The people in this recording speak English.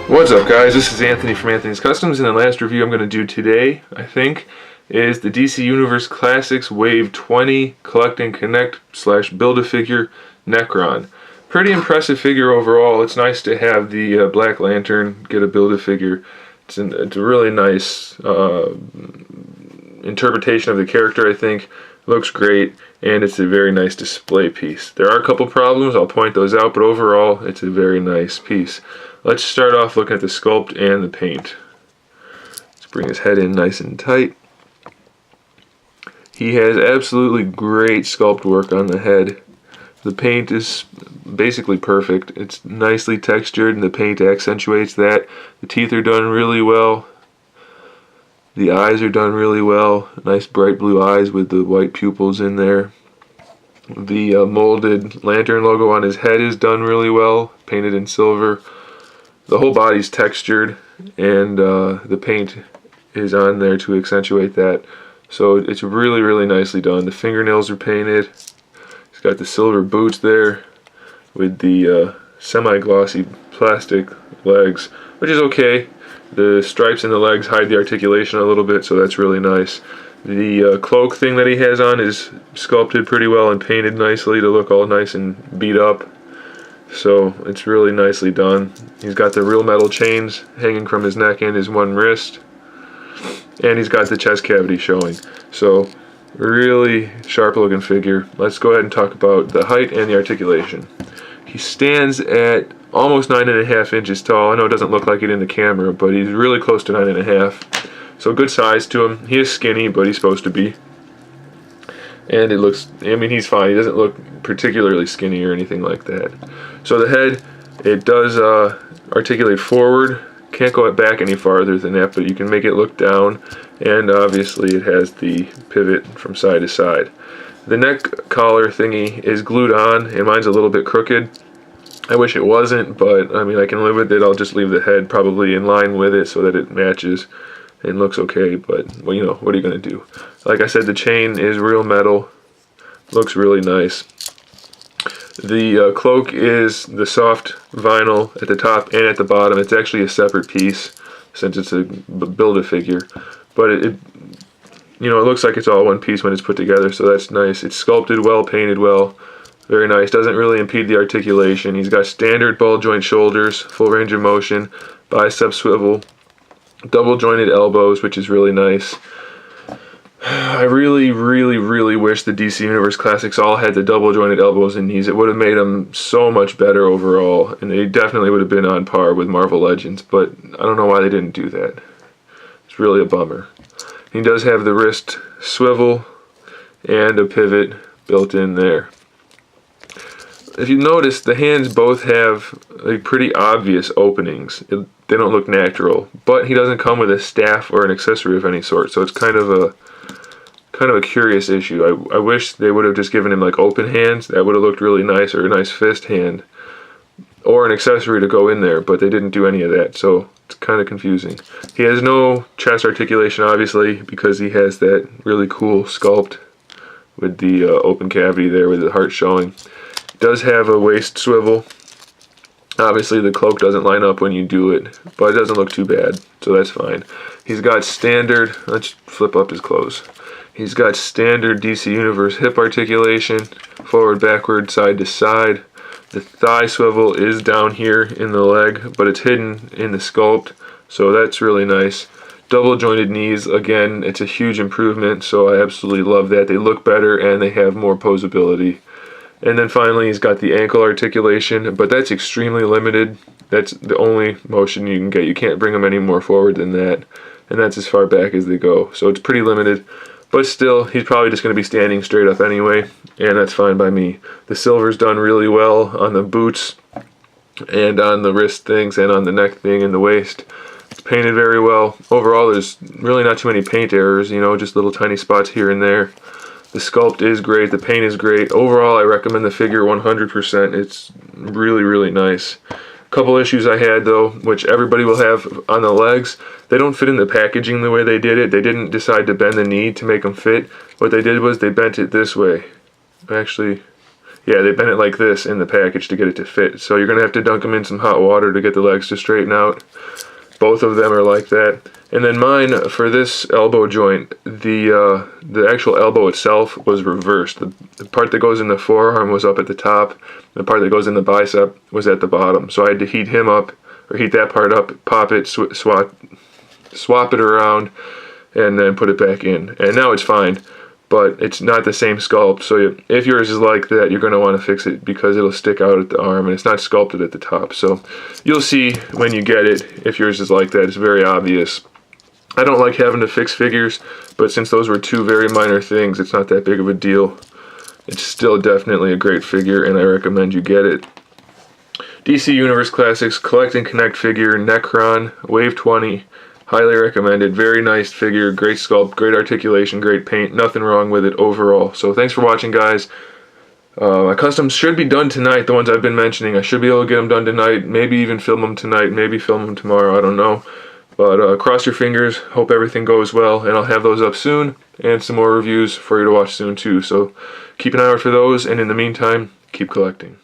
What's up, guys? This is Anthony from Anthony's Customs, and the last review I'm going to do today, I think, is the DC Universe Classics Wave 20 Collect and Connect / Build-A-Figure NECRON. Pretty impressive figure overall. It's nice to have the Black Lantern get a Build-A-Figure. It's a really nice interpretation of the character, I think. Looks great, and it's a very nice display piece. There are a couple problems, I'll point those out, but overall, it's a very nice piece. Let's start off looking at the sculpt and the paint. Let's bring his head in nice and tight. He has absolutely great sculpt work on the head. The paint is basically perfect. It's nicely textured and the paint accentuates that. The teeth are done really well. The eyes are done really well. Nice bright blue eyes with the white pupils in there. The molded lantern logo on his head is done really well, painted in silver. The whole body's textured, and the paint is on there to accentuate that. So it's really, really nicely done. The fingernails are painted. He's got the silver boots there with the semi-glossy plastic legs, which is okay. The stripes in the legs hide the articulation a little bit, so that's really nice. The cloak thing that he has on is sculpted pretty well and painted nicely to look all nice and beat up. So it's really nicely done. He's got the real metal chains hanging from his neck and his one wrist. And he's got the chest cavity showing. So really sharp looking figure. Let's go ahead and talk about the height and the articulation. He stands at almost 9.5 inches tall. I know it doesn't look like it in the camera, but he's really close to 9.5. So good size to him. He is skinny, but he's supposed to be. And it looks, I mean, he's fine. He doesn't look particularly skinny or anything like that. So the head, it does articulate forward. Can't go back any farther than that, but you can make it look down. And obviously it has the pivot from side to side. The neck collar thingy is glued on, and mine's a little bit crooked. I wish it wasn't, but I mean, I can live with it. I'll just leave the head probably in line with it so that it matches and looks okay, but well, you know, what are you going to do? Like I said, the chain is real metal. Looks really nice. The cloak is the soft vinyl at the top and at the bottom. It's actually a separate piece since it's a Build-A-Figure, but it you know, it looks like it's all one piece when it's put together, so that's nice. It's sculpted well, painted well, very nice. Doesn't really impede the articulation. He's got standard ball joint shoulders, full range of motion, bicep swivel, double jointed elbows, which is really nice. I really, really, really wish the DC Universe Classics all had the double jointed elbows and knees. It would have made them so much better overall, and they definitely would have been on par with Marvel Legends, but I don't know why they didn't do that. It's really a bummer. He does have the wrist swivel and a pivot built in there. If you notice, the hands both have like pretty obvious openings. They don't look natural, but he doesn't come with a staff or an accessory of any sort, so it's kind of a curious issue. I wish they would have just given him like open hands. That would have looked really nice, or a nice fist hand, or an accessory to go in there, but they didn't do any of that, so it's kind of confusing. He has no chest articulation, obviously, because he has that really cool sculpt with the open cavity there with the heart showing. Does have a waist swivel. Obviously the cloak doesn't line up when you do it, but it doesn't look too bad, so that's fine. He's got standard, let's flip up his clothes. He's got standard DC Universe hip articulation, forward, backward, side to side. The thigh swivel is down here in the leg, but it's hidden in the sculpt, so that's really nice. Double jointed knees, again, it's a huge improvement, so I absolutely love that. They look better and they have more posability. And then finally, he's got the ankle articulation, but that's extremely limited. That's the only motion you can get. You can't bring them any more forward than that, and that's as far back as they go. So it's pretty limited, but still, he's probably just going to be standing straight up anyway, and that's fine by me. The silver's done really well on the boots, and on the wrist things, and on the neck thing and the waist. It's painted very well. Overall, there's really not too many paint errors, you know, just little tiny spots here and there. The sculpt is great, the paint is great. Overall, I recommend the figure 100%. It's really, really nice. A couple issues I had though, which everybody will have on the legs. They don't fit in the packaging the way they did it. They didn't decide to bend the knee to make them fit. What they did was they bent it this way. Actually, yeah, they bent it like this in the package to get it to fit. So you're going to have to dunk them in some hot water to get the legs to straighten out. Both of them are like that. And then mine, for this elbow joint, the actual elbow itself was reversed. The part that goes in the forearm was up at the top. The part that goes in the bicep was at the bottom. So I had to heat him up, or heat that part up, pop it, swap it around, and then put it back in. And now it's fine, but it's not the same sculpt. So if yours is like that, you're going to want to fix it because it'll stick out at the arm and it's not sculpted at the top. So you'll see when you get it if yours is like that. It's very obvious. I don't like having to fix figures, but since those were two very minor things, it's not that big of a deal. It's still definitely a great figure, and I recommend you get it. DC Universe Classics Collect and Connect figure, NECRON, Wave 20. Highly recommended. Very nice figure, great sculpt, great articulation, great paint. Nothing wrong with it overall. So thanks for watching, guys. My customs should be done tonight, the ones I've been mentioning. I should be able to get them done tonight, maybe even film them tonight, maybe film them tomorrow, I don't know. But cross your fingers, hope everything goes well, and I'll have those up soon, and some more reviews for you to watch soon too. So keep an eye out for those, and in the meantime, keep collecting.